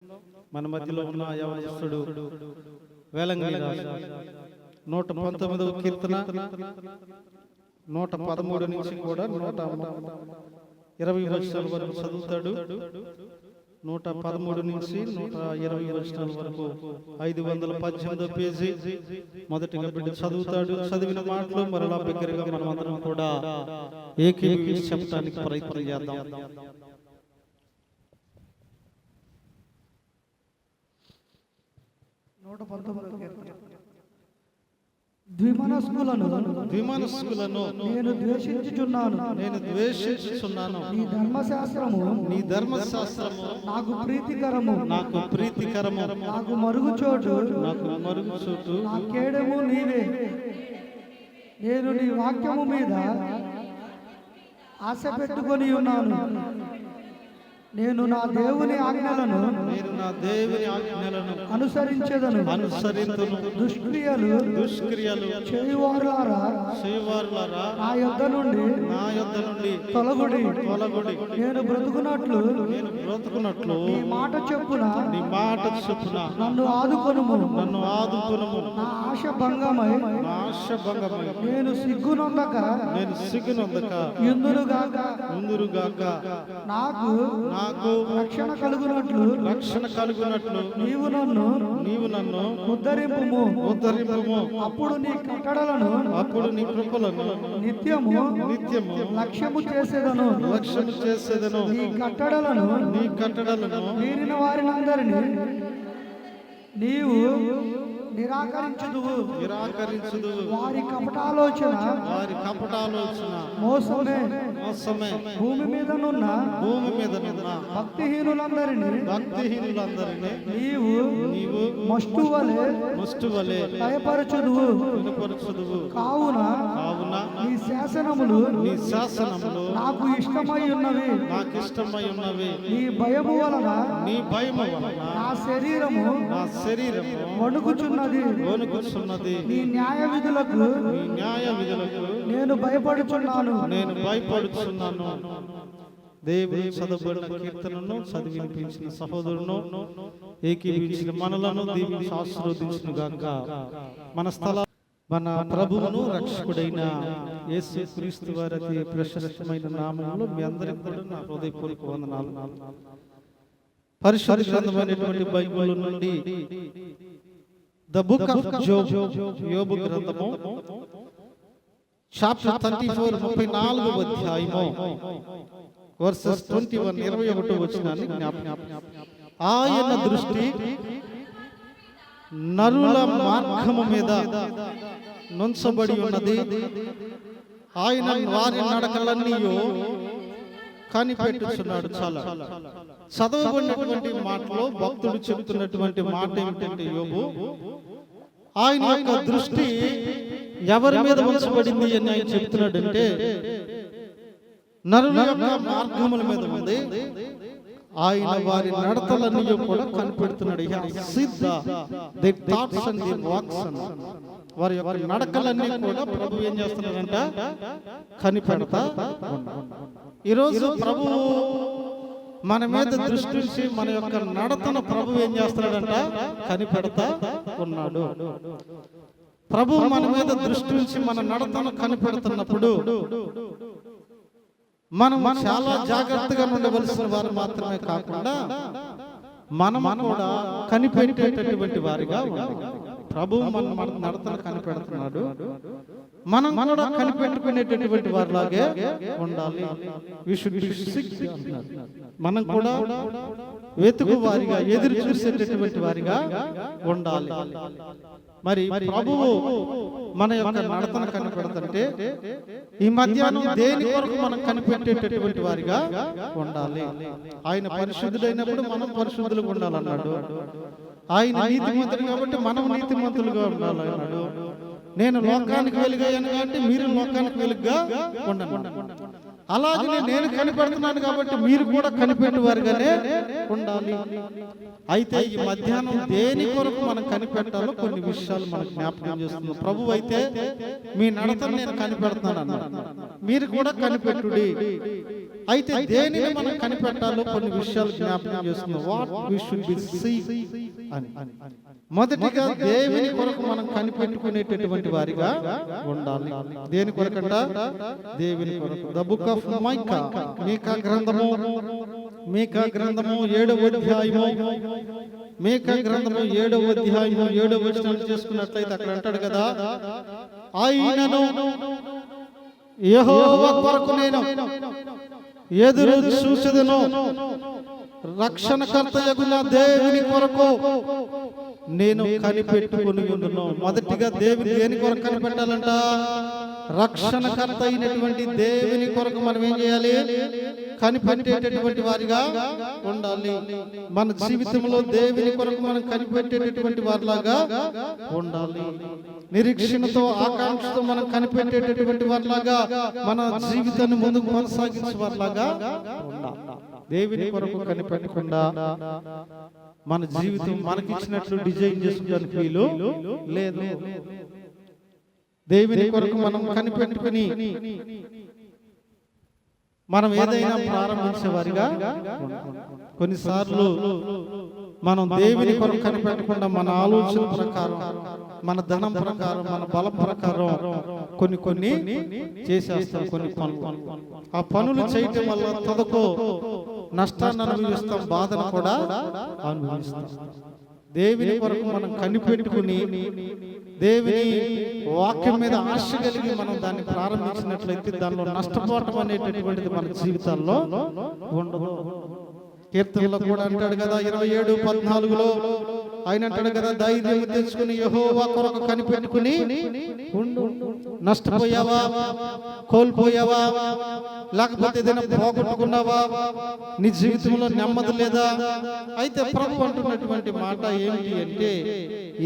మన మధ్యలో ఉన్న యవనస్తుడు వేలంగిని 119వ కీర్తన 113 నుంచి కూడా 120 వచనాల వరకు చదువుతాడు. 113 నుంచి 120 వచనాల వరకు 518వ పేజీ మొదటిగా బిడ్డ చదువుతాడు. చదివిన మాటలు మరలా బిగ్గరగా మనమందరం కూడా ఏకీభవించి చెప్పడానికి ప్రయత్నం చేద్దాం. ద్విమనస్కులను నేను ద్వేషించుచున్నాను. నీ ధర్మశాస్త్రము నాకు ప్రీతికరము. నాకు మరుగుచోటు నా కేడము నీవే. నేను నీ వాక్యము మీద ఆశ పెట్టుకొని ఉన్నాను. నేను నా దేవుని ఆజ్ఞలను అనుసరించేదను. దుష్క్రియలు చేయువారులారా నా యొద్ద నుండి తొలగుడి. నేను బ్రతుకున్నట్లు నీ మాట చెప్పున నన్ను ఆదుకొనుము. నా ఆశ భంగమై నేను సిగ్గునొందక యుందురుగాక. నాకు రక్షణ కలుగునట్లు నీవు నన్ను ఉద్ధరింపుము. అప్పుడు నీ కట్టడలను నీ కృపలను నిత్యము లక్ష్యము చేసేదను. నీ కట్టడలను మీరిన వారినందరినీ నీవు నిరాకరించుదువు. వారి కపటాలోచన మోసమే. భూమి మీదనున్న భక్తిహీనులందరినీ నీవు మస్తు వలె భయపరచుదువు. కావున నీ శాసనములు నాకు ఇష్టమై ఉన్నవి. నీ భయము వలన నా శరీరము వణుకుచున్నది. నీ న్యాయ విధులకు నేను భయపడుచున్నాను. దేవుని చదవబడిన కీర్తనను చదివి వినిపించిన సహోదరును ఏకీభవించిన మనలను దీవించి ఆశీర్వదించును గాక. మన ప్రభువును రక్షకుడైన యేసుక్రీస్తు వారి అతి ప్రశస్తమైన నామములో మీ అందరికీ కూడా నా హృదయపూర్వక వందనాలు. పరిశుద్ధ గ్రంథమైనటువంటి బైబిల్ నుండి ద బుక్ ఆఫ్ జోబ్, యోబు గ్రంథము, చాప్టర్ 34 34వ అధ్యాయము వర్సెస్ 21 21వ వచనాన్ని జ్ఞాపకం. ఆయన దృష్టి నరుల మార్గము మీద నుంచబడి ఉన్నది. ఆయన వారి నడకలన్నీ కనిపెట్టుచున్నాడు. చాలా చదవబడినటువంటి మాటలో భక్తుడు చెబుతున్నటువంటి మాట ఏమిటంటే, యోబు ఆయన యొక్క దృష్టి ఎవరి మీద ఉంచబడింది అని ఆయన చెప్తున్నాడంటే, నరుల యొక్క మార్గముల మీద ఉంది. ఆయన వారి నడతలన్నీ కూడా కనిపెడుతున్నాడు. వారి యొక్క నడకలన్నీ కూడా ప్రభు ఏం చేస్తున్నాడంట, కనిపెడతా. ఈరోజు ప్రభు మన మీద దృష్టి ఉంచి మన యొక్క నడతను ప్రభు ఏం చేస్తున్నాడంట, కనిపెడతా ఉన్నాడు. ప్రభు మన మీద దృష్టి ఉంచి మన నడతను కనిపెడుతున్నప్పుడు మనం చాలా జాగ్రత్తగా ఉండవలసిన వారు మాత్రమే కాకుండా మనం కూడా కనిపెట్టేటటువంటి వారిగా ఉండాలి. ప్రభు మన నడతను కనిపెడుతున్నాడు, మనం కూడా కనిపెట్టుకునేటటువంటి వారిలాగే ఉండాలి. మనం కూడా వెతుకు వారిగా, ఎదురు చూసేటటువంటి వారిగా ఉండాలి. మరి ప్రభువు మన యొక్క నడతను కనిపెడుతుంటే ఈ మధ్యాహ్నం దేని కొరకు మనం కనిపెట్టేటటువంటి వారిగా ఉండాలి. ఆయన పరిశుద్ధుడైనప్పుడు మనం పరిశుద్ధులుగా ఉండాలన్నాడు. ఆయన నీతిమంతుడు కాబట్టి మనం నీతిమంతులుగా ఉండాలన్నాడు. నేను లోకానికి వెలుగయ్యాను కాబట్టి మీరు లోకానికి వెలుగుగా ఉండండి. అలాగే నేను కనిపెడుతున్నాను కాబట్టి మీరు కూడా కనిపెట్టే వారిగానే ఉండాలి. అయితే ఈ మధ్యాహ్నం దేని కొరకు మనం కనిపెట్టాలో కొన్ని విషయాలు మనకు జ్ఞాపకం చేస్తున్నాం. ప్రభు అయితే మీ నడతను నేను కనిపెడుతున్నాను అన్నాడు. మీరు కూడా కనిపెట్టుడి. అయితే దేనిని మనం కనిపెట్టాలో కొన్ని విషయాలు జ్ఞాపకం చేస్తున్నాం. What we should be see అని. మొదటిగా దేవుని కొరకు మనం కనిపెట్టుకునేటటువంటి వారిగా ఉండాలి. దేని కొరకంట? దేవుని కొరకు. ద బుక్ ఆఫ్ మైకా, మీకా గ్రంథము 7వ అధ్యాయము, మీకా గ్రంథము 7వ అధ్యాయము 7వ వచనం చేసుకున్నట్లయితే అక్కడ అంటాడు కదా, ఆయనను యెహోవా కొరకు నేను ఎదురు చూచెదను, రక్షణకర్తయగు నా దేవుని కొరకు నేను కనిపెట్టుకుని ఉండును. మొదటిగా దేవుని దేని కొరకు కనిపెట్టాలంట? రక్షణకర్త అయినటువంటి దేవుని కొరకు మనం ఏం చేయాలి? కనిపెట్టేటటువంటి వారిగా ఉండాలి. మన జీవితంలో దేవుని కొరకు మనం కనిపెట్టేటటువంటి వారిలాగా ఉండాలి. నిరీక్షణతో, ఆకాంక్షతో మనం కనిపెట్టేటటువంటి వారిలాగా మన జీవితాన్ని ముందుకు కొనసాగించే వారిలాగా ఉండాలి. దేవుని కొరకు కనిపెట్టకుండా మన జీవితం మనకిచ్చినట్లు డిజైన్ చేసుకోవడానికి వీలు లేదు. దేవుని కొరకు మనం కనిపెట్టుకుని మనం ఏదైనా ప్రారంభించే వారిగా. కొన్నిసార్లు మనం దేవుని కొరకు కనిపెట్టకుండా మన ఆలోచన ప్రకారం, మన ధనం ప్రకారం, మన బలం ప్రకారం కొన్ని చేసేస్తాం. కొన్ని పనులు, ఆ పనులు చేయటం వల్ల తదకో నష్టాన్ని అనుభవిస్తాం, బాధను కూడా అనుభవిస్తాం. దేవుని కొరకు మనం కనిపెట్టుకుని దేవుని వాక్యం మీద ఆశ కలిగి మనం దాన్ని ప్రారంభించినట్లయితే దానిలో నష్టపోవటం అనేటటువంటిది మన జీవితాల్లో ఉండదు. కీర్తనలో కూడా అంటాడు కదా 27:14 ఆయన అంటాడు కదా, ధైర్యం తెచ్చుకుని యెహోవా కొరకు కనిపెట్టుకుని ఉండు. నష్టపోయావా, కోల్పోయావా, లేకపోతే ఏదైనా పోగొట్టుకున్నావా, నీ జీవితంలో నెమ్మది లేదా? అయితే ప్రభు అంటున్నటువంటి మాట ఏమిటి అంటే,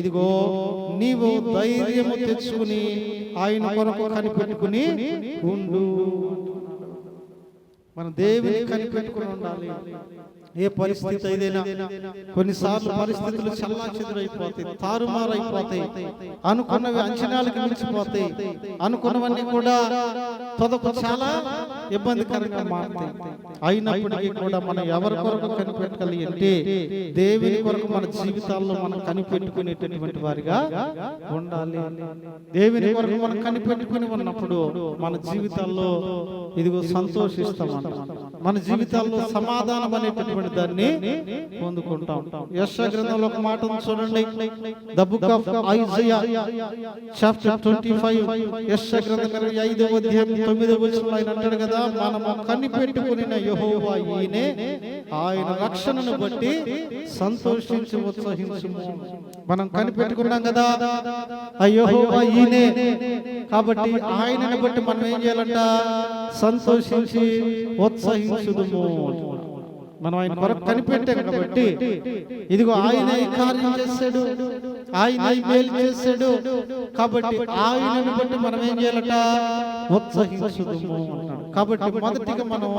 ఇదిగో నీవు ధైర్యము తెచ్చుకుని ఆయన కొరకు కనిపెట్టుకుని ఉండు. మన దేవుని కనిపెట్టుకుని ఉండాలి. ఏ పరిస్థితి ఏదైనా, కొన్నిసార్లు పరిస్థితులు చల్లాచెదురైపోతాయి, తారుమారైపోతాయి, అనుకున్నవి అంచనాలకు మించిపోతాయి, అనుకున్నవన్నీ కూడా తదకు చాలా ఇబ్బందికరంగా మారుతాయి. అయినప్పటికీ కూడా మనం ఎవరి కొరకు కనిపెట్టాలి అంటే దేవుని కొరకు మన జీవితాల్లో మనం కనిపెట్టుకునేటటువంటి వారిగా ఉండాలి. దేవుని కొరకు మనం కనిపెట్టుకుని ఉన్నప్పుడు మన జీవితాల్లో ఇదిగో సంతోషిస్తాం, మన జీవితాల్లో సమాధానం అనేటటువంటి దాన్ని పొందుకుంటాం. యెషయా గ్రంథంలో ఒక మాట ఉంది చూడండి, the book of Isaiah chapter 25, యెషయా గ్రంథం 25వ అధ్యాయం 9వ వచనంలో ఆయన అంటాడు కదా, మనము కనిపెట్టుకుని యెహోవా ఈయనే, ఆయన రక్షణను బట్టి సంతోషించి ఉత్సహించుము. మనం కనిపెట్టుకున్నాం కదా ఆ యెహోవా ఈయనే, కాబట్టి ఆయనను బట్టి మనం ఏం చేయాలంట? సంతోషించి ఉత్సహించుదుము. మనం ఆయన కొరకు కనిపెట్టాం కాబట్టి ఇదిగో ఆయన ఈ కార్యం చేశాడు, ఆయన ఈ మేలు చేశాడు, కాబట్టి ఆయనను బట్టి మనం ఏం చేయాలట? ఉత్సహించుదుము అంటాడు. కాబట్టి మొదటిగా మనం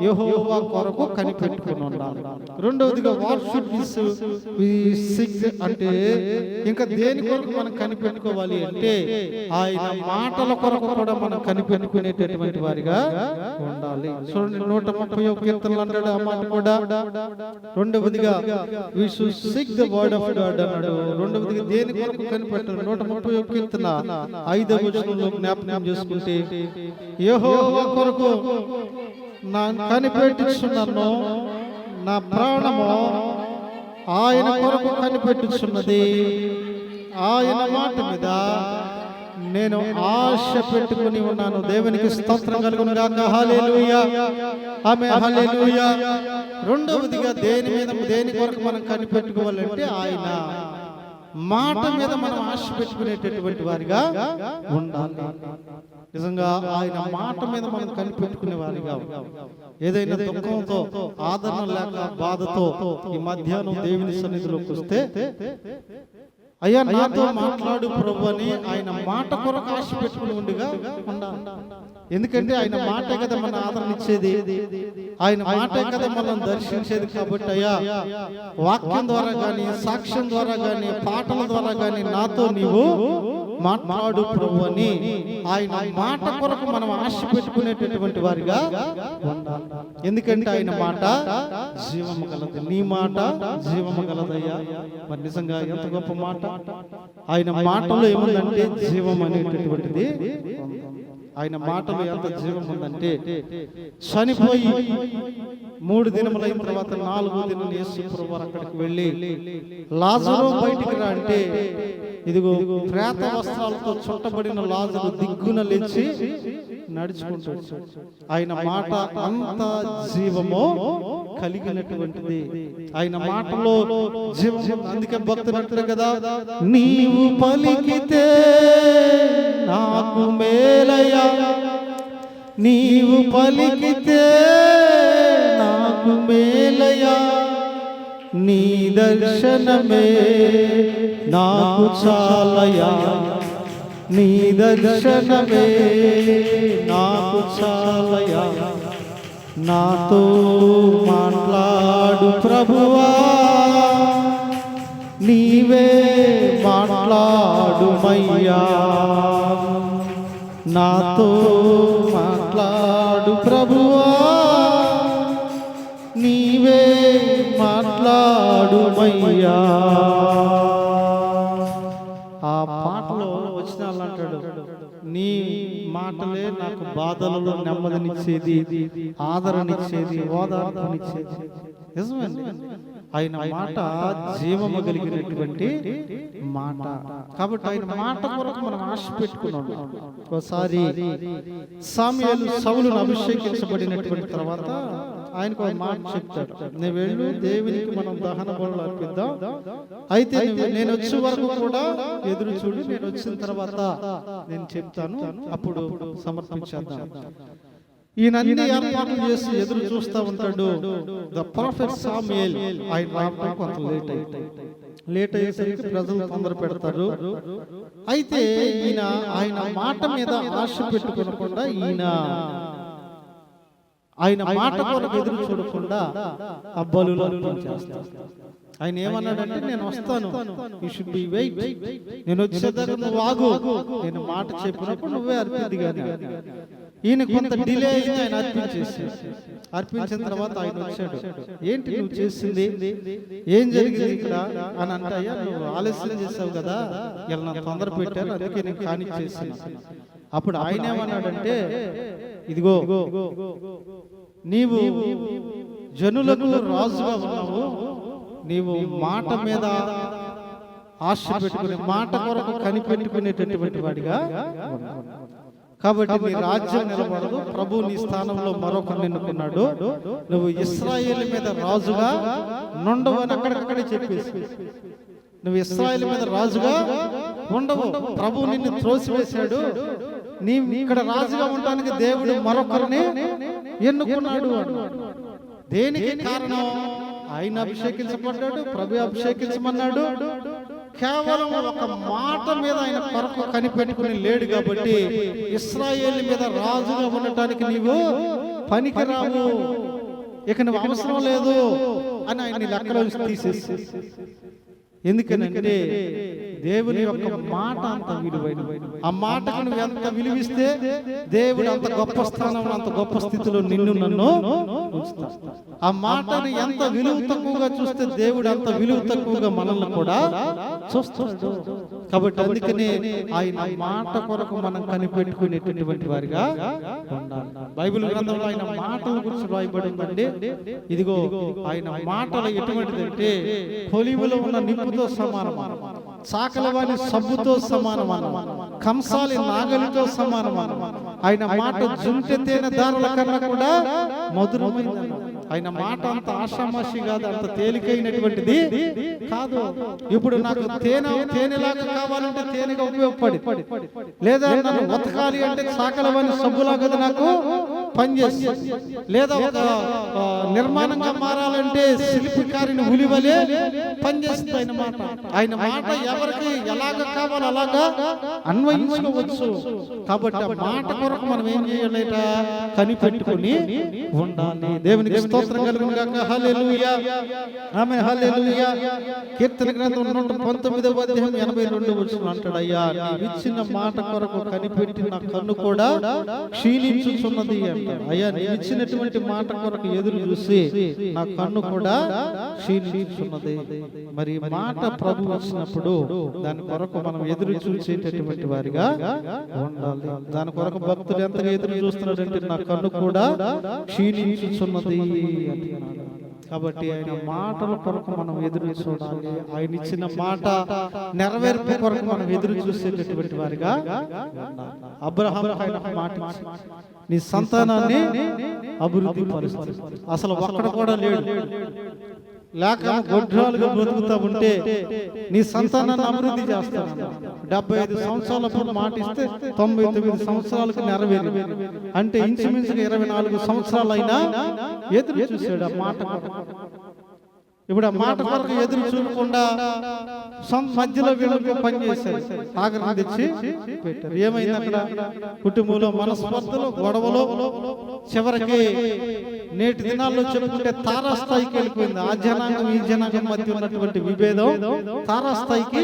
యెహోవా కొరకు కనిపెట్టుకుని ఉండాలి. రెండవదిగా వాట్ షుడ్ వి సీక్ అంటే, ఇంకా దేని కొరకు మనం కనిపెట్టుకోవాలి అంటే ఆయన మాటల కొరకు కూడా మనం కనిపెట్టుకునేటటువంటి వారిగా ఉండాలి. చూడండి 130వ కీర్తనలో అంటాడు ఆ మాట కూడా. రెండవదిగా we should seek the word of God అన్నాడు. రెండవదిగా దేని కొరకు కనిపెట్టాలి? 130వ కీర్తన 5వ వచనంలో జ్ఞాపకం చేసుకుంటే, యెహోవా కొరకు నా కనిపెట్టుచున్నాను, నా ప్రాణము ఆయన కొరకు కనిపెట్టుచున్నది, ఆయన మాట మీద నేను ఆశ పెట్టుకుని ఉన్నాను. దేవునికి స్తోత్రం కలుగును గాక. హల్లెలూయా, ఆమేన్, హల్లెలూయా. రెండవదిగా దేని కొరకు మనం కనిపెట్టుకోవాలంటే ఆయన మాట మీద మనం ఆశ పెట్టుకునేటటువంటి వారిగా ఉండాలి. నిజంగా ఆయన మాట మీద మనం కనిపెట్టుకునే వారిగా. ఏదైనా దుఃఖంతో, ఆదరణ లేక, బాధతో ఈ మధ్యాహ్నం దేవుని సన్నిధిలోకి వస్తే, అయ్యా నాతో మాట్లాడు ప్రభు అని ఆయన మాట కొరకు ఆశ పెట్టుకుని ఉండిగా ఉండాలి. ఎందుకంటే ఆయన మాటే కదా మన ఆదరణ ఇచ్చేది, ఆయన మాటే కదా మనం దర్శించేది. కాబట్టి అయ్యా వాక్యం ద్వారా గాని, సాక్ష్యం ద్వారా గాని, పాటల ద్వారా గాని నాతో నీవు మాట్లాడు ప్రభు అని ఆయన మాట కొరకు మనం ఆశ పెట్టుకునేటటువంటి వారిగా ఉండాలి. ఎందుకంటే ఆయన మాట జీవము గలది. నీ మాట జీవము గలదయ్యా. మరి నిజంగా ఎంత గొప్ప మాట! ఆయన మాటలో ఏముందంటే జీవం అనేటటువంటిది. ఆయన మాటలో ఎంత జీవం ఉందంటే, చనిపోయి 3 దినములైన తర్వాత 4వ దినం యేసు ప్రభువు అక్కడికి వెళ్ళి లాజరు బయటికి రా అంటే, ఇదిగో ప్రేత వస్త్రాలతో చుట్టబడిన లాజరు దిగ్గున లేచి నడుచుకుంటూ ఆయన మాట అంత జీవము కలిగినటువంటిది. ఆయన మాటలో జీవం. అందుకే భక్తులు అంటారు కదా, నీవు పలికితే నాకు మేలయ్యా, నీవు పలికితే నాకు మేలయ్యా, నీ దర్శనమే నాకు చాలయ్యా, నీ దర్శనమే నాకు చాలయ్యా, నాతో మాట్లాడు ప్రభువా, నీవే మాట్లాడుమయ్యా, నాతో మాట్లాడు ప్రభువా, నీవే మాట్లాడుమయ్యా. ఆ పాటలో వచనాలు అంటాడు, నీ మాటలే నాకు బాధలలో నెమ్మదినిచ్చేది, ఆదరణిచ్చేది, ఓదార్పునిచ్చేది. నిజమండి, ఆయన మాట జీవము కలిగినటువంటి మాట. కాబట్టి ఆయన మాట కొరకు మనం ఆశ పెట్టుకున్నాం. ఒకసారి సమూయేలు సౌలును అభిషేకించబడినటువంటి తర్వాత ఆయనకు ఒక మాట చెప్తాడు, నేను వెళ్ళు, దేవునికి మనం దహన బలులు అర్పిద్దాం, అయితే నేను వచ్చే వరకు కూడా ఎదురు చూడు, నేను వచ్చిన తర్వాత నేను చెప్తాను, అప్పుడు సమర్పించేద్దాం. ఈయన అన్ని ఏర్పాట్లు చేసి ఎదురు చూస్తూ ఉంటాడు. ద ప్రాఫెట్ సమూయేల్ ఆయన రావడం కొంత లేట్ అయ్యేసరికి ప్రజలు తొందర పెడతారు. అయితే ఆయన మాట మీద ఆశ పెట్టుకోకుండా, ఆయన మాట కొరకు ఎదురు చూడకుండా ఆ బలులు అర్పించేస్తారు. ఆయన ఏమన్నాడంటే, నేను వస్తాను, యు షుడ్ బి వెయిట్, నేను వచ్చేదాకా నువ్వు ఆగు, నేను మాట చెప్పినప్పుడు నువ్వే అర్పిద్ది. కానీ ఈయన కొంత డిలే అయింది. ఆయన అర్పించిన తర్వాత ఆయన వచ్చాడు. ఏంటి నువ్వు చేసింది, ఏం జరిగింది ఇక్కడ అని అంటే, అయ్యా నువ్వు ఆలస్యం చేసావు కదా, ఇలా నాకు తొందర పెట్టారు, అందుకే నేను కానిచ్చేసాను. అప్పుడు ఆయన ఏమన్నాడంటే, ఇదిగో నీవు జనులకు రాజుగా ఉన్నావు, నీవు మాట మీద ఆశ పెట్టుకుని మాట కొరకు కనిపెట్టుకునేటటువంటి వాడిగా ఉన్నావు. కాబట్టి నీ రాజ్యం నిలబడదు, ప్రభు నీ స్థానంలో మరొకరిని ఎన్నుకున్నాడు, నువ్వు ఇశ్రాయేలు మీద రాజుగా నుండవు అని అక్కడికక్కడే చెప్పేసి, నువ్వు ఇశ్రాయేలు మీద రాజుగా ఉండవు, ప్రభు నిన్ను త్రోసివేశాడు, నీ ఇక్కడ రాజుగా ఉండడానికి దేవుడు మరొకరిని ఎన్నుకున్నాడు. దేనికి కారణం? ఆయన అభిషేకించబడ్డాడు, ప్రభు అభిషేకించమన్నాడు. కేవలం ఒక మాట మీద ఆయన కొరకు కనిపెట్టుకుని లేడు కాబట్టి ఇశ్రాయేలు మీద రాజుగా ఉండటానికి నీవు పనికిరావు, ఇక నువ్వు అవసరం లేదు అని ఆయన లెక్కలో తీసేసి. ఎందుకనంటే దేవుని యొక్క మాట అంత విలువైనది. ఆ మాటకు నువ్వు ఎంత విలువిస్తే దేవుడు అంత గొప్ప స్థానంలో, అంత గొప్ప స్థితిలో నిన్ను నన్ను ఉంచుతాడు. ఆ మాటను ఎంత విలువ తక్కువగా చూస్తే దేవుడు అంత విలువ తక్కువగా మనల్ని కూడా చూస్తాడు. కాబట్టి అందుకనే ఆయన మాట కొరకు మనం కనిపెట్టుకునేటటువంటి వారిగా ఉండాలి. బైబిల్ గ్రంథంలో ఆయన మాటల గురించి రాయబడిందండి. ఇదిగో ఆయన మాటలు ఎటువంటిదంటే కొలిమిలో ఉన్న నిప్పుతో సమానమైన, చాకలవాని సబ్బుతో సమానమైన, కంసాలి నాగలితో సమానమైన, ఆయన మాట జుంటె తేనె దారుల కన్నా కూడా మధురమైనది. ఆయన మాట అంత ఆషామాషి కాదు, అంత తేలికైనటువంటిది కాదు. ఇప్పుడు నాకు తేనెలాగా కావాలంటే తేనెగా ఉపయోగపడి, లేదా నన్ను బతకాలి అంటే చాకలవాని సబ్బులాగా నాకు పనిచేసి, లేదా ఒక నిర్మాణంగా మారాలంటే శిల్పికారిని ఉలివలే పనిచేస్తుంది ఆయన మాట. ఆయన మాట ఎవరికి ఎలాగ కావాలో అలాగా అన్వయించుకోవచ్చు. కాబట్టి ఆ మాట కొరకు మనం ఏం చేయాలట, కనిపెట్టుకుని ఉండాలి. దేవునికి స్తోత్రం కలుగును గాక. హల్లెలూయా, ఆమేన్, హల్లెలూయా. కీర్తన గ్రంథం 119వ అధ్యాయం 82వ వచనం అంటాడు, అయ్యా నీవు ఇచ్చిన మాట కొరకు కనిపెట్టి నా కన్ను కూడా క్షీణించుచున్నది అంటాడు. అయ్యా నీవు ఇచ్చినటువంటి మాట కొరకు ఎదురు చూసి నా కన్ను కూడా క్షీణించుచున్నది. మరి మాట ప్రభు వచ్చినప్పుడు దాని కొరకు మనం ఎదురు చూసేటటువంటి వారిగా ఉండాలి. దాని కొరకు భక్తులు ఎంతగా ఎదురు చూస్తున్నాడంటే నా కన్ను కూడా క్షీణించుచున్నది అంటున్నాడు. కాబట్టి ఆయన మాటల కొరకు మనం ఎదురు చూడాలి. ఆయన ఇచ్చిన మాట నెరవేర్పు కొరకు మనం ఎదురు చూసేటటువంటి వారిగా ఉండాలి. అబ్రహాము ఆయన మాట నీ సంతానాన్ని అభివృద్ధి పరుస్తుంది. అసలు ఒక్కడు కూడా లేడు, లేక గొడ్రాలుగా బ్రతుకుతా ఉంటే నీ సంతానాన్ని అభివృద్ధి చేస్తాను. 75 సంవత్సరాలప్పుడు మాట ఇస్తే 99 సంవత్సరాలకు నెరవేరు. అంటే ఇంచుమించుగా 24 సంవత్సరాలైనా ఎదురు చూసాడు ఆ మాట. ఇప్పుడు ఆ మాట కొరకు ఎదురు చూడకుండా మధ్యలో వీళ్ళకి పనిచేశారు, ఆగ్రహం తెచ్చి పెట్టారు. ఏమైంది అక్కడ? కుటుంబంలో మనస్పర్ధలు, గొడవలు, చివరికి నేటి దినాల్లో చెప్పుకుంటే తారాస్థాయికి వెళ్ళిపోయింది. ఆ జనాంగం ఈ జనాంగం మధ్య ఉన్నటువంటి విభేదం తారాస్థాయికి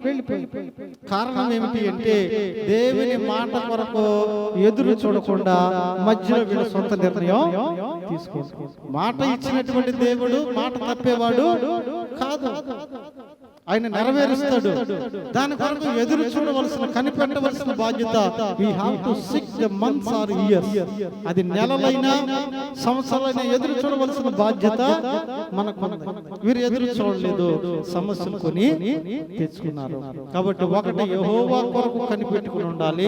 వెళ్ళిపోయింది. కారణం ఏమిటి అంటే దేవుని మాట కొరకు ఎదురు చూడకుండా మధ్యలో వీళ్ళ సొంత నిర్ణయం తీసుకుంటారు. మాట ఇచ్చినటువంటి దేవుడు మాట తప్పేవాడు కాదు, ఆయన నెరవేరుస్తాడు. దాని కొరకు ఎదురు చూడవలసిన, కనిపెట్టవలసిన బాధ్యత we have to seek the months or years. అది నెలలైనా సంవత్సరాలైనా ఎదురు చూడవలసిన బాధ్యత మనకు. వీరు ఎదురు చూడలేదు, సమస్యలు కొని తెచ్చుకున్నారు. కాబట్టి ఒకటి యెహోవా కొరకు కనిపెట్టుకుని ఉండాలి,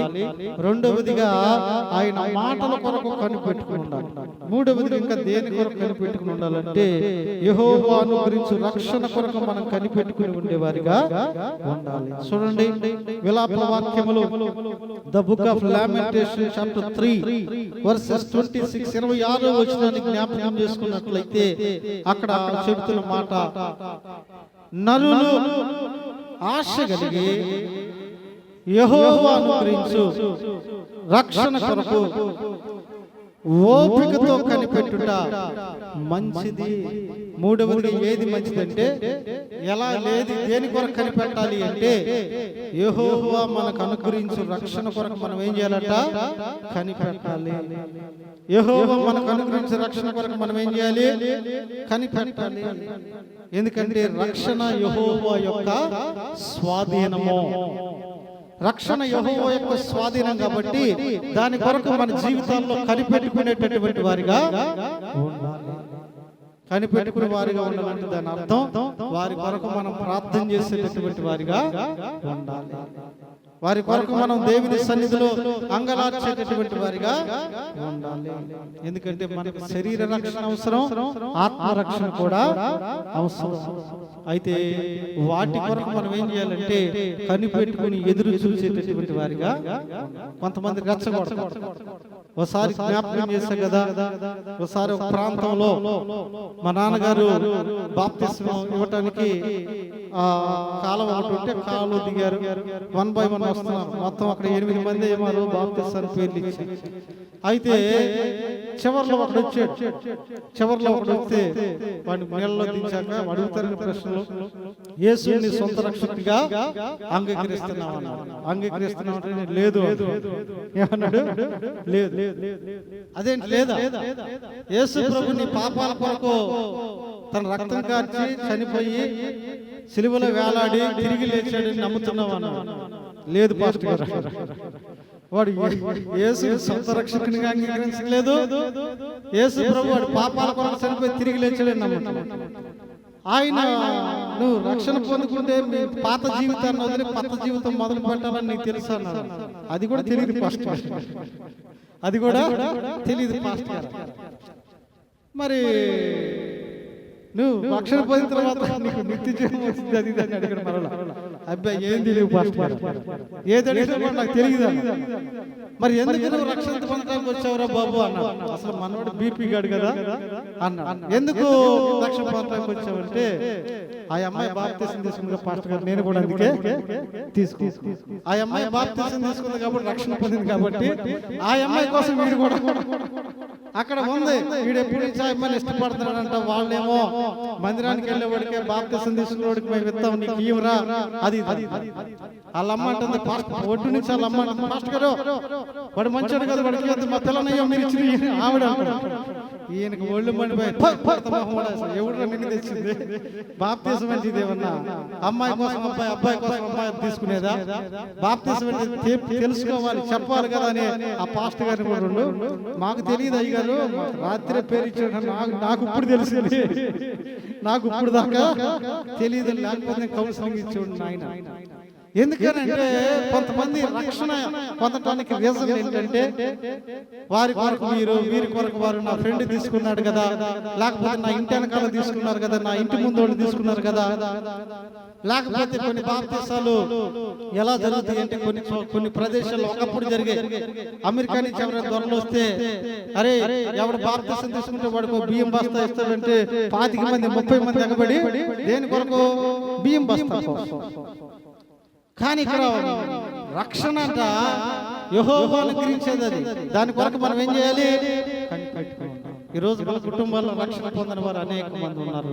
రెండవదిగా ఆయన మాటల కొరకు కనిపెట్టుకుని ఉండాలి, మూడవది ఇంకా దేని కొరకు కనిపెట్టుకుని ఉండాలంటే యెహోవాను గురించి రక్షణ కొరకు మనం కనిపెట్టుకుని ఉండేవారిగా ఉండాలి. చూడండి విలాప వాక్యములు, the book of lamentation chapter 3 versus 26 26వ వచనాన్ని జ్ఞాపకం చేసుకున్నట్లయితే అక్కడ చెబుతున్న మాట, నరులు ఆశ కలిగి యెహోవాను గురించి రక్షణ కొరకు ఓపికతో కనిపెట్టుట మంచిది. మూడవది ఏది మంచిదంటే, ఎలా లేదు దేని కొరకు కనిపెట్టాలి అంటే యెహోవా మనకు అనుగ్రహించు రక్షణ కొరకు మనం ఏం చేయాలట, కనిపెట్టాలి. యెహోవా మనకు అనుగ్రహించే రక్షణ కొరకు మనం ఏం చేయాలి, కనిపెట్టాలి. ఎందుకంటే రక్షణ యెహోవా యొక్క స్వాధీనము. రక్షణ యెహోవా యొక్క స్వాధీనం కాబట్టి దాని కొరకు మన జీవితాల్లో కనిపెట్టుకునేటటువంటి వారిగా ఉండాలి. కనిపెట్టుకునే వారిగా ఉండాలంటే దాని అర్థం వారి కొరకు మనం ప్రార్థన చేసేటటువంటి వారిగా ఉండాలి. వారి కొరకు మనం దేవుని సన్నిధిలో అంగలార్చేటటువంటి వారిగా ఉండాలి. ఎందుకంటే మనకు శరీర రక్షణ అవసరం, ఆత్మ రక్షణ కూడా అవసరం. అయితే వాటి కొరకు మనం ఏం చేయాలంటే కనిపెట్టుకుని ఎదురు చూసేటటువంటి వారిగా. కొంతమంది రెచ్చగొడతారు. ఒకసారి జ్ఞాపకం చేశాం కదా, ఒకసారి ఒక ప్రాంతంలో మా నాన్నగారు బాప్తిస్మం ఇవ్వటానికి కాలువ ఒకటి ఉంటే కాలువ దిగారు. 1 by 1 వస్తున్నారు. మొత్తం అక్కడ 8 మంది ఏమారు బాప్తిస్మం పేర్లు ఇచ్చారు. అయితే చివర్లో ఒకడు వచ్చాడు. చివర్లో ఒకడు వస్తే వాడిని నీళ్ళలో దించాక అడుగుతారు ప్రశ్నలు, యేసుని సొంత రక్షకుడిగా అంగీకరిస్తున్నావు అన్నాడు. అంగీకరిస్తున్నావు అంటే లేదు ఏమన్నాడు, లేదు. అదేంటి లేదా, యేసు ప్రభు నీ పాపాల కొరకు తన రక్తం కార్చి చనిపోయి సిలువలో వేలాడి తిరిగి లేచాడని నమ్ముతున్నావు అన్నాడు. లేదు పాస్టర్ గారు, వాడు యేసు సొంత రక్షకునిగా అంగీకరించలేదు. యేసు ప్రభు వాడు పాపాల కొరకు చనిపోయి తిరిగి లేచాడని నమ్ముతున్నాడు. ఆయన నువ్వు రక్షణ పొందుకుంటే మీ పాత జీవితాన్ని వదిలి కొత్త జీవితం మొదలు పెట్టాలని నీకు తెలుసు అన్నాడు. అది కూడా తెలియదు పాస్టర్, అది కూడా తెలియదు పాస్టర్. మరి నువ్వు రక్షణ పొందిన తర్వాత నీకు నిత్య జీవం వచ్చింది అది అని అడిగాడు. మరలా అబ్బాయి ఏం తెలియదు పాస్టర్ గారు, ఏది అడిగినా కూడా నాకు తెలియదు. మరి ఎందుకు నువ్వు రక్షణ పొందడానికి వచ్చావురా బాబు అన్నాడు. అసలు మనోడు బీపీ గాడు కదా అన్నాడు. ఎందుకు రక్షణ పొందడానికి వచ్చావంటే ఆ అమ్మాయి బాప్తిసం తీసుకుంది పాస్టర్ గారు, నేను కూడా అందుకే తీసుకు ఆ అమ్మాయి బాప్తిసం తీసుకుంది కాబట్టి రక్షణ పొందింది కాబట్టి ఆ అమ్మాయి కోసం వీడు కూడా అక్కడ ఉంది. వీడు ఎప్పుడు నుంచి ఆ అమ్మాయిని ఇష్టపడుతున్నాడంట. వాళ్ళేమో మందిరానికి వెళ్ళేవాడికే బాప్తిసం తీసుకునేవాడికి మేము ఇస్తాం, నీకు ఇవ్వరా అది వాళ్ళ అమ్మ అంటుంది. ఒడ్డు నుంచి వాళ్ళ అమ్మ అంటుంది, పాస్టర్ గారు వాడు మంచివాడు కదా, వాడికి మా పిల్లనయ్యో మీరు ఇచ్చింది ఆవిడ అంటాడు. ఈయనకి ఒళ్ళు మండిపోయి ఎవరు నిన్ను తెచ్చింది బాప్తిసం అంటే ఇదేమన్నా అమ్మాయి కోసం అబ్బాయి, అబ్బాయి కోసం అమ్మాయి తీసుకునేదా? బాప్తిసం అంటే తెలుసుకోవాలి, చెప్పాలి కదా అని ఆ పాస్టర్ గారిని కూడా ఉండు. మాకు తెలియదు అయ్యగారు, రాత్రి పేరు ఇచ్చాడు, నాకు ఇప్పుడు తెలిసింది, నాకు ఇప్పుడు దాకా తెలియదు, లేకపోతే కౌన్సిలింగ్ ఇచ్చాడు ఆయన. ఎందుకనంటే కొంతమంది రక్షణ పొందటానికి రీజన్ ఏంటంటే వారి కొరకు వీరి కొరకు వారు, నా ఫ్రెండ్ తీసుకున్నాడు కదా, లేకపోతే నా ఇంటి వెనకాల తీసుకున్నారు కదా, నా ఇంటి ముందు వాళ్ళు తీసుకున్నారు కదా, లేకపోతే కొన్ని బాప్తిసాలు ఎలా జరుగుతాయి అంటే కొన్ని ప్రదేశాల్లో ఒకప్పుడు జరిగే. అమెరికా నుంచి ఎవరైనా దొరలు వస్తే అరే ఎవరు బాప్తిసం తీసుకుంటే వాడికి బియ్యం బస్తా ఇస్తాడంటే 25 మంది 30 మంది ఎగబడి దేని కొరకు? బియ్యం బస్తా కోసం. కానీ ఇక్కడ రక్షణ అంట యెహోవాను గురించేది. అది దాని కొరకు మనం ఏం చేయాలి? ఈ రోజు మన కుటుంబాల్లో రక్షణ పొందిన వారు అనేక మంది ఉన్నారు.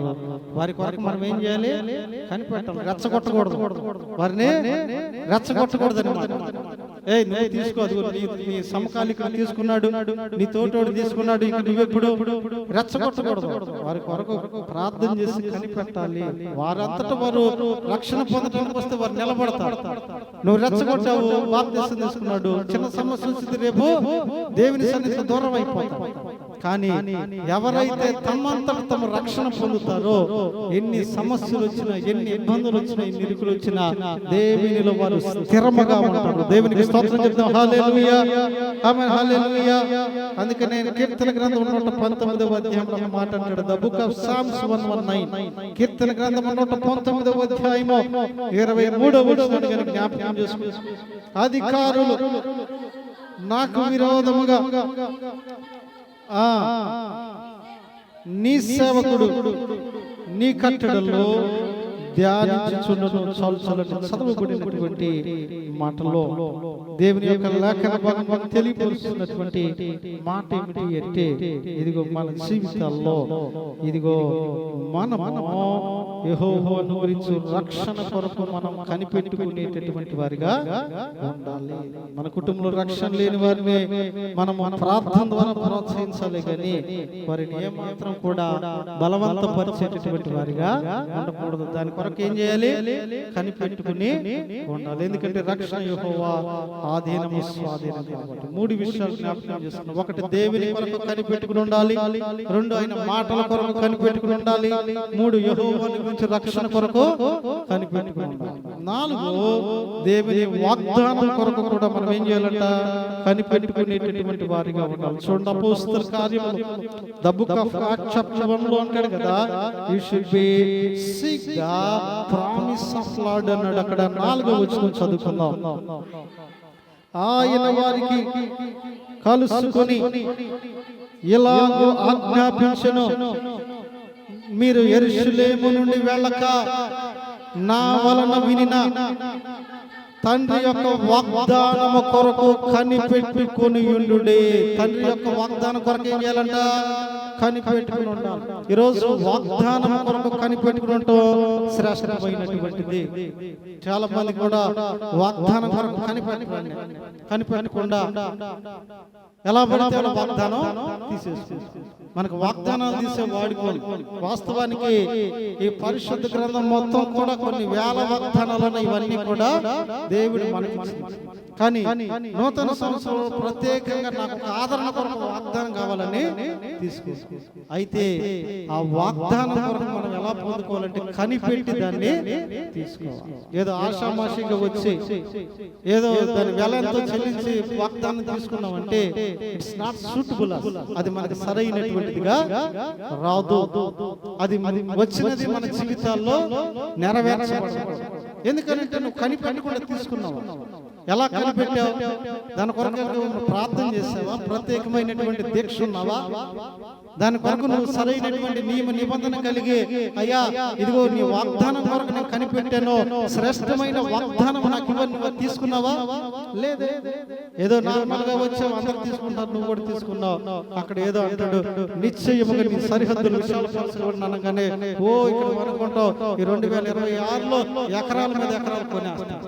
వారి కొరకు మనం ఏం చేయాలి? కనిపెట్టాలి, రెచ్చగొట్టకూడదు, వారిని రెచ్చగొట్టకూడదు అనమాట. నువ్వు తీసుకోదు, నీ సమకాలికుడు తీసుకున్నాడు, నీ తోటోడు తీసుకున్నాడు, ఇంక నువ్వెప్పుడు రెచ్చగొట్టకూడదు. వారి కొరకు ప్రార్థన చేసి కనిపెట్టాలి. వారంతటా వారు రక్షణ పొందడానికి వస్తే వారు నిలబడతారు. నువ్వు రెచ్చగొట్టావు, బాప్తిసం తీసుకున్నాడు, చిన్న సమస్య వచ్చింది, రేపు దేవుని సన్నిధికి దూరం అయిపోతావు. కానీ ఎవరైతే తమంతట తమ రక్షణ పొందుతారో ఎన్ని సమస్యలు వచ్చినా, ఎన్ని ఇబ్బందులు వచ్చినా, ఎన్ని ఇరుకులు వచ్చినా దేవునిలో వారు స్థిరముగా ఉంటారు. దేవునికి స్తోత్రం చెప్తాం. హల్లెలూయా, ఆమేన్, హల్లెలూయా. అందుకే నేను కీర్తన గ్రంథం 119వ అధ్యాయంలో మాట్లాడాడు. ద బుక్ ఆఫ్ సామ్స్ 119, కీర్తన గ్రంథం 119వ అధ్యాయము 23వ వచనాన్ని జ్ఞాపకం చేసుకో. అధికారులు నాకు విరోధముగా నీ సేవకుడు నీ కట్టడల్లో ధ్యానించుచున్నను. చదవబడినటువంటి మాటల్లో దేవుని యొక్క లేఖన భాగం తెలియపరుస్తున్నటువంటి మాట ఏమిటి అంటే, ఇదిగో మన జీవితాల్లో ఇదిగో మనము యెహోవాను గురించి రక్షణ కొరకు మనం కనిపెట్టుకునేటటువంటి వారిగా ఉండాలి. మన కుటుంబంలో రక్షణ లేని వారిని మనం ప్రార్థన ద్వారా ప్రోత్సహించాలి, కానీ వారిని ఏమాత్రం కూడా బలవంతపరిచేటటువంటి వారిగా ఉండకూడదు. దాని కొరకు ఏం చేయాలి? కనిపెట్టుకుని ఉండాలి. ఎందుకంటే రక్షణ యెహోవా ఆధీనము స్వాధీనం కాబట్టి 3 విషయాలు జ్ఞాపకం చేస్తున్నాం. 1 దేవుని కొరకు కనిపెట్టుకుని ఉండాలి, 2 ఆయన మాటల కొరకు కనిపెట్టుకుని ఉండాలి, 3 యెహోవాని గురించి రక్షణ కొరకు కనిపెట్టుకుని ఉండాలి, 4 దేవుని వాగ్దానం కొరకు కూడా మనం ఏం చేయాలంట? కనిపెట్టుకునేటటువంటి వారిగా ఉండాలి. చూడండి, అపోస్తలుల కార్యములు the book of acts chapter 1 లో అంటాడు కదా, you should be seek the promise of lord అన్నాడు. అక్కడ 4వ వచనం చదువుకుందాం. ఆయన వారికి కలుసుకొని ఇలాగూ ఆజ్ఞాపించెను, మీరు యెరూషలేము నుండి వెళ్ళక నా వలన వినిన తండ్రి యొక్క వాగ్దానము కొరకు కనిపెట్టుకొని ఉండుడే. తండ్రి యొక్క వాగ్దానం కొరకు ఏం చేయాలంట? కనిపెట్టుకుని ఉండాలి. ఈరోజు వాగ్దానం కొరకు కనిపెట్టుకుని ఉండటం శ్రేష్టమైనటువంటిది. చాలా మంది కూడా వాగ్దానం కొరకు కనిపెట్టకుండా ఎలా పడితే అలా వాగ్దానం తీసేస్తుంది. మనకు వాగ్దానాలు తీసే వాడుకోవాలి. వాస్తవానికి ఈ పరిశుద్ధ గ్రంథం మొత్తం కూడా కొన్ని వేల వాగ్దానాలు ఉన్నాయి. ఇవన్నీ కూడా దేవుడు మనకి ఇచ్చింది. కానీ నూతన సంవత్సరంలో ప్రత్యేకంగా నాకు ఆదరణ కొరకు వాగ్దానం కావాలని తీసుకుంటాం. అయితే ఆ వాగ్దానం కొరకు మనం ఎలా పొందుకోవాలంటే కనిపెట్టి దాన్ని తీసుకోవాలి. ఏదో ఆషామాషిగా వచ్చి ఏదో దాని వెల ఎంతో చెల్లించి వాగ్దానం తీసుకున్నామంటే ఇట్స్ నాట్ సూటబుల్. అది మనకి సరైనటువంటిదిగా రాదు. అది వచ్చినది మన జీవితాల్లో నెరవేర్చబడాలి. ఎందుకంటే నువ్వు కనిపెట్టకుండా తీసుకున్నావు. ఎలా కనిపెట్టావు? దాని కొరకు ప్రార్థన చేసావా? ప్రత్యేకమైనటువంటి దీక్ష ఉన్నావా? దాని కొరకు నువ్వు సరైనటువంటి నియమ నిబంధన కలిగి, అయ్యా ఇదిగో నీ వాగ్దానం కొరకు నేను కనిపెట్టాను, శ్రేష్టమైన వాగ్దానం నాకు ఇవ్వని నువ్వు తీసుకున్నావా? లేదు. ఏదో నార్మల్ గా వచ్చావు, అందరు తీసుకుంటారు, నువ్వు కూడా తీసుకున్నావు. అక్కడ ఏదో అంటాడు, నిశ్చయముగా నీ సరిహద్దులు విశాలపరచబడిన అనగానే ఓ ఇక్కడ అనుకుంటావు ఈ 2026లో ఎకరాల మీద ఎకరాలు కొనేస్తావు.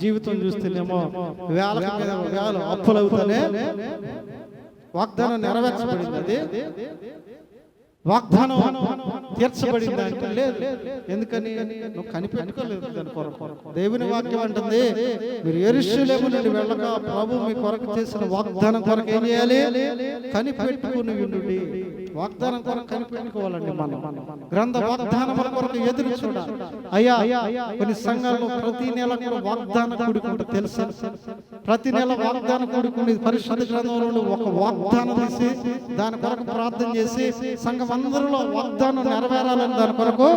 జీవితం చూస్తేనేమో వేల మీద వేల అప్పులు అవుతానే. వాగ్దానం నెరవేర్చబడింది, అది వాగ్దానం తీర్చబడింది అంటే లేదు. ఎందుకని? నువ్వు కనిపెట్టుకోలేదు దాని కొరకు. దేవుని వాక్యం అంటుంది, మీరు యెరూషలేము నుండి వెళ్ళగా ప్రభు మీ కొరకు చేసిన వాగ్దానం కొరకు ఏం చేయాలి? కనిపెట్టుకుని ఉండుడి. వాగ్దానం కొరకు కనిపెట్టుకోవాలండి. మనం గ్రంథ వాగ్దానం కొరకు ఎదురు చూడాలి. అయ్యా కొన్ని సంఘాల్లో ప్రతి నెల కూడా వాగ్దానం కూడుకుంటూ తెలుసా? ప్రతి నెల వాగ్దానం కూడుకుని పరిశుద్ధ గ్రంథంలో ఒక వాగ్దానం తీసి దాని కొరకు ప్రార్థన చేసి సంఘం అందరిలో వాగ్దానం నెరవేరాలని దాని కొరకు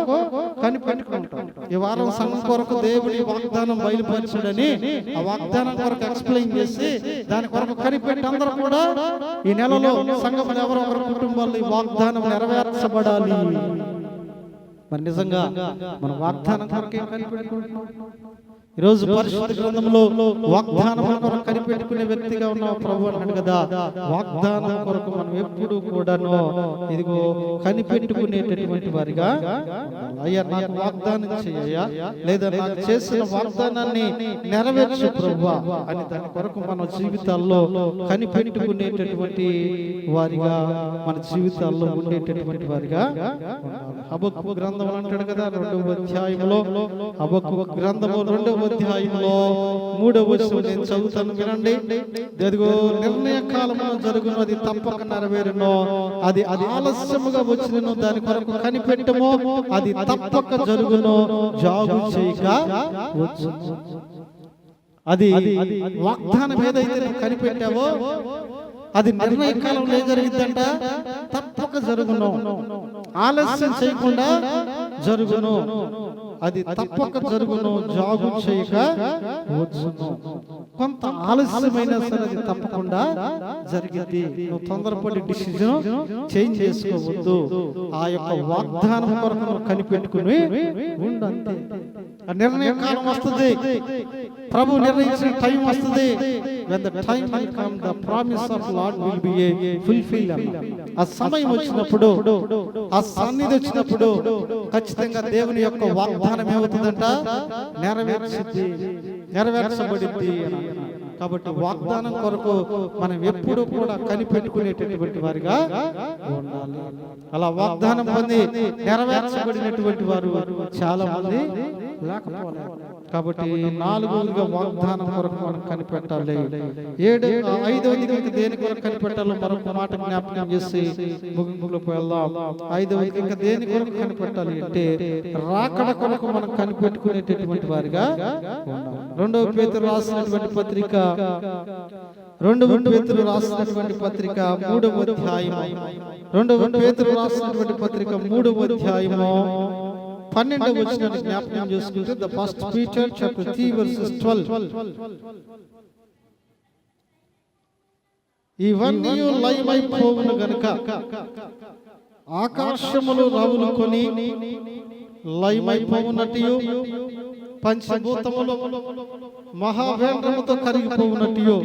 కనిపెట్టుకుంటాం. ఈ వారం సంఘం కొరకు దేవుడి వాగ్దానం బయలుపరచుడని ఆ వాగ్దానం కొరకు ఎక్స్ప్లెయిన్ చేసి దాని కొరకు కనిపెట్టి అందరూ కూడా ఈ నెలలో సంఘం ఎవరెవరి కుటుంబాల్లో వాగ్దానం నెరవేర్చబడాలి. మరి నిజంగా మన వాగ్దానం కొరకే కనిపెట్టుకుంటున్నాం. ఈరోజు పరిశుద్ధ గ్రంథంలో వాగ్దానం కొరకు కనిపెట్టుకునే వ్యక్తిగా ఉన్నావు ప్రభు అన్నాడు కదా. వాగ్దానం కొరకు మనం ఎప్పుడు కూడాను ఇదిగో కనిపెట్టుకునేటటువంటి వారిగా, అయ్యా నాకు వాగ్దానం చేయ్యా, లేదా నాకు చేసిన వాగ్దానాన్ని నెరవేర్చు ప్రభువా అని దాని కొరకు మన జీవితాల్లో కనిపెట్టుకునేటటువంటి వారిగా, మన జీవితాల్లో ఉండేటటువంటి వారిగా. హబక్కూ గ్రంథం అంటాడు కదా 2వ అధ్యాయంలో, హబక్కూ గ్రంథము 2వ అధ్యాయంలో 3వ వచనం నేను చదువుతాను, వినండి. అదిగో నిర్ణయ కాలమున జరుగును, అది తప్పక నెరవేరును. అది ఆలస్యముగా వచ్చినను దాని కొరకు కనిపెట్టము, అది తప్పక జరుగును, జాగు చేయక వచ్చును. అది వాగ్దానం ఏదైతే నువ్వు కనిపెట్టావో అది నిర్ణయ కాలంలో ఏం జరిగిద్దంట? తప్పక జరుగును, ఆలస్యం చేయకుండా జరుగును, అది తప్పక జరుగును, జాగు చేయక వచ్చును. కొంత ఆలస్యమైన సరే అది తప్పకుండా జరిగింది. నువ్వు తొందరపడి డిసిజన్ చేంజ్ చేసుకోవద్దు. ఆ యొక్క వాగ్దానం కొరకు నువ్వు కనిపెట్టుకుని ఉండంతే. నిర్ణయ కాలం వస్తుంది, ప్రభు నిర్ణయించిన టైం వస్తుంది. When the time will come, the promise of Lord will be fulfilled. ఆ సమయం వచ్చినప్పుడు, ఆ సన్నిధి వచ్చినప్పుడు ఖచ్చితంగా దేవుని యొక్క వాగ్దానం ఏమవుతుందంట? నెరవేర్చబడింది. కాబట్టి వాగ్దానం కొరకు మనం ఎప్పుడు కూడా కనిపెట్టుకునేటటువంటి వారిగా ఉండాలి. అలా వాగ్దానం పొంది నెరవేర్చబడినటువంటి వారు చాలా మంది లేకపోలేదు. కాబట్టి 4వదిగా వాగ్దానం కొరకు మనం కనిపెట్టాలి. 5వదిగా దేని కొరకు కనిపెట్టాలో మరొక మాట జ్ఞాపకం చేసి ముగింపులోకి వెళ్దాం. 5వదిగా దేని కొరకు కనిపెట్టాలి అంటే రాకడ కొరకు మనం కనిపెట్టుకునేటటువంటి వారిగా ఉండాలి. 2వ పేతురు రాసినటువంటి పత్రిక 2వ పేతురు రాసినటువంటి పత్రిక 3వ అధ్యాయము 2వ పేతురు రాసినటువంటి పత్రిక 3వ అధ్యాయము 12వ వచనాన్ని జ్ఞాపకం చేసుకుంటే the first Peter chapter 3 verses 12. ఇవన్నీ లయమైపోవును గనుక ఆకాశములు రవులు కొని లయమైపోవునట్టు పంచభూతములు మహావేంద్రముతో కరిగిపోవునట్టు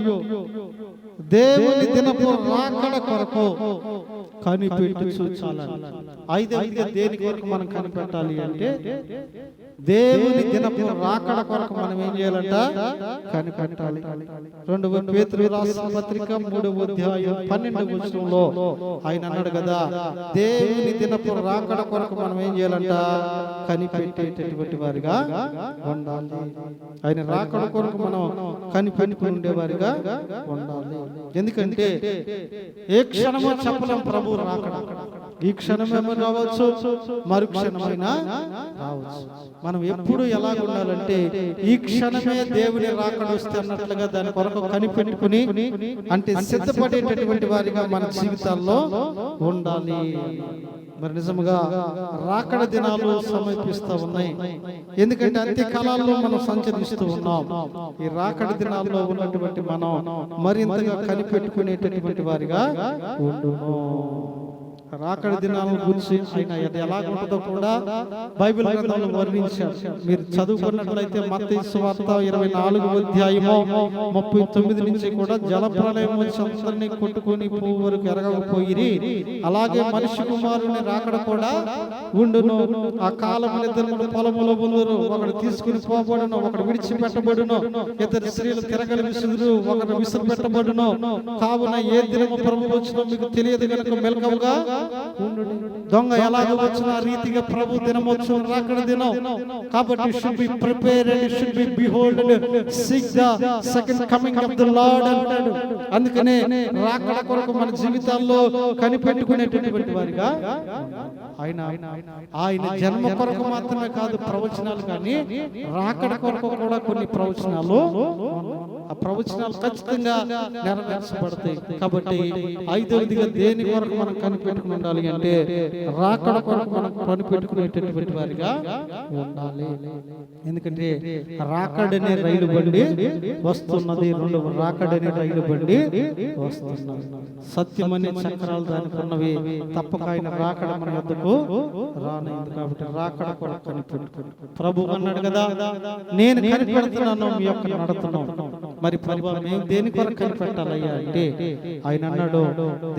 దేవుని దినపు రాకడ కొరకు కనిపెట్టు చూచాలని. 5వదిగా దేని కొరకు మనం కనిపెట్టాలి అంటే దేవుని దినపు రాకడ కొరకు మనం ఏం చేయాలంట? కనిపెట్టాలి. 2వ పేతురు రాసిన పత్రిక 3వ అధ్యాయం 12వ వచనంలో ఆయన అన్నాడు కదా, దేవుని దినపు రాకడ కొరకు మనం ఏం చేయాలంట? కనిపెట్టేటటువంటి వారిగా ఉండాలి. ఆయన రాకడ కొరకు మనం కనిపెట్టుకుని ఉండేవారిగా ఉండాలి. ఎందుకంటే ఏ క్షణమో చెప్పలేం ప్రభు రాకడ. ఈ క్షణమేమో రావచ్చు, మరు క్షణమైనా రావచ్చు. మనం ఎప్పుడు ఎలా ఉండాలంటే ఈ క్షణమే దేవుని రాకడ వస్తే అన్నట్లుగా దాని కొరకు కనిపెట్టుకుని అంటే సిద్ధపడేటటువంటి వారిగా మన జీవితాల్లో ఉండాలి. మరి నిజముగా రాకడ దినాలు సమీపిస్తూ ఉన్నాయి. ఎందుకంటే అంత్యకాలాల్లో మనం సంచరిస్తూ ఉన్నాం. ఈ రాకడ దినాల్లో ఉన్నటువంటి మనం మరింతగా కనిపెట్టుకునేటటువంటి వారిగా ఉండును. రాకడ దినాల గురించి ఆయన అది ఎలా ఉంటుందో కూడా బైబిల్ గ్రంథంలో వర్ణించారు. మీరు చదువుకున్నట్లయితే మత్తయి సువార్త 24వ అధ్యాయము 39 నుంచి కూడా జల ప్రళయం వచ్చి అందరినీ కొట్టుకొని పోవు వరకు ఎరగకపోయిరి, అలాగే మనిషి కుమారుని రాకడ కూడా ఉండును. ఆ కాలం ఇద్దరు పొలములో ఉందరు, ఒకడు తీసుకుని పోబడును, ఒకడు విడిచిపెట్టబడును. ఇద్దరు స్త్రీలు తిరగలి విసురు, ఒకడు విసురు పెట్టబడును. కావున ఏ దినము ప్రభు వచ్చినో మీకు తెలియదు కనుక మెలకువగా ఉండుడి. దొంగ ఎలాగ వచ్చిన రీతిగా ప్రభు దినమోత్సవం రాకడ దినం కాబట్టి should be prepared and should be behold and seek the second coming of the Lord అంటాడు. అందుకనే రాకడ కొరకు మన జీవితాల్లో కనిపెట్టుకునేటటువంటి వారిగా ఆయన జన్మ కొరకు మాత్రమే కాదు ప్రవచనాలు, కానీ రాకడ కొరకు కూడా కొన్ని ప్రవచనాలు, ఆ ప్రవచనాలు ఖచ్చితంగా నెరవేర్చబడతాయి. కాబట్టి ఐదవదిగా దేని కొరకు మనం కనిపెట్టుకుని ఉండాలి అంటే రాకడ కొరకు మనం కనిపెట్టుకునేటటువంటి వారిగా ఉండాలి. ఎందుకంటే రాకడనే రైలు బండి వస్తున్నది, రెండవ రాకడనే రైలు బండి వస్తున్నది. సత్యమనే చక్రాలు దానికి ఉన్నవి, తప్పక ఆయన రాకడ మన వద్దకు రానైంది. కాబట్టి రాకడ కొరకు కనిపెట్టుకుని ప్రభు అన్నాడు కదా, నేను కనిపెడుతున్నాను మీ యొక్క నడతను. మరి ప్రభు మేము దేని కొరకు కనిపెట్టాలయ్యా అంటే ఆయన అన్నాడు,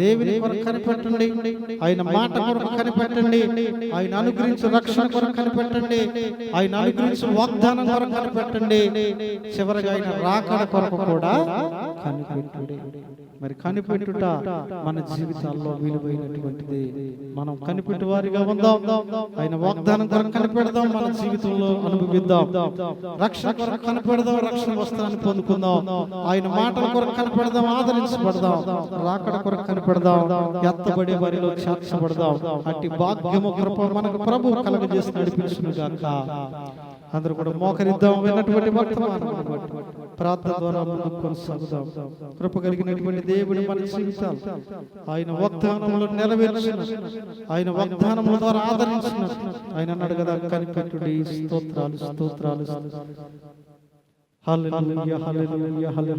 దేవుని కొరకు కనిపెట్టండి, ఆయన మాట కొరకు కనిపెట్టండి, ఆయన అనుగ్రహించిన రక్షణ కొరకు కనిపెట్టండి, ఆయన అనుగ్రహించిన వాగ్దానం కొరకు కనిపెట్టండి, చివరిగా ఆయన రాకడ కొరకు కూడా కనిపెట్టండి. మరి కనిపెట్టుట మన జీవితాల్లో విలువైనటువంటిది. మనం కనిపెట్టు వారిగా ఉందాం, ఆయన వాగ్దానం కొరకు కనిపెడదాం, మన జీవితంలో అనుభవిద్దాం. రక్షణ కొరకు కనిపెడదాం, రక్షణ వస్త్రాన్ని పొందుకుందాం. ఆయన మాటల కొరకు కనిపెడదాం, ఆదరించబడదాం. రాకడ కొరకు కనిపెడదాం, ఎత్తబడే వారిలో చేర్చబడదాం. అట్టి భాగ్యము కృప మనకు ప్రభు కలుగజేసి నడిపించును గాక. అందరూ కూడా మోకరిద్దాం. విన్నటువంటి వర్తమానం ప్రార్థన ద్వారా ముందుకు కొనసాగుదాం. కృప కలిగినటువంటి దేవుడు మన జీవితాలు ఆయన వాగ్దానములు నెరవేర్చిన, ఆయన వాగ్దానముల ద్వారా ఆదరించిన, ఆయన అన్నాడు కదా కనిపెట్టుడి. స్తోత్రాలు స్తోత్రాలు. హల్లెలూయా హల్లెలూయా హల్లెలూయా.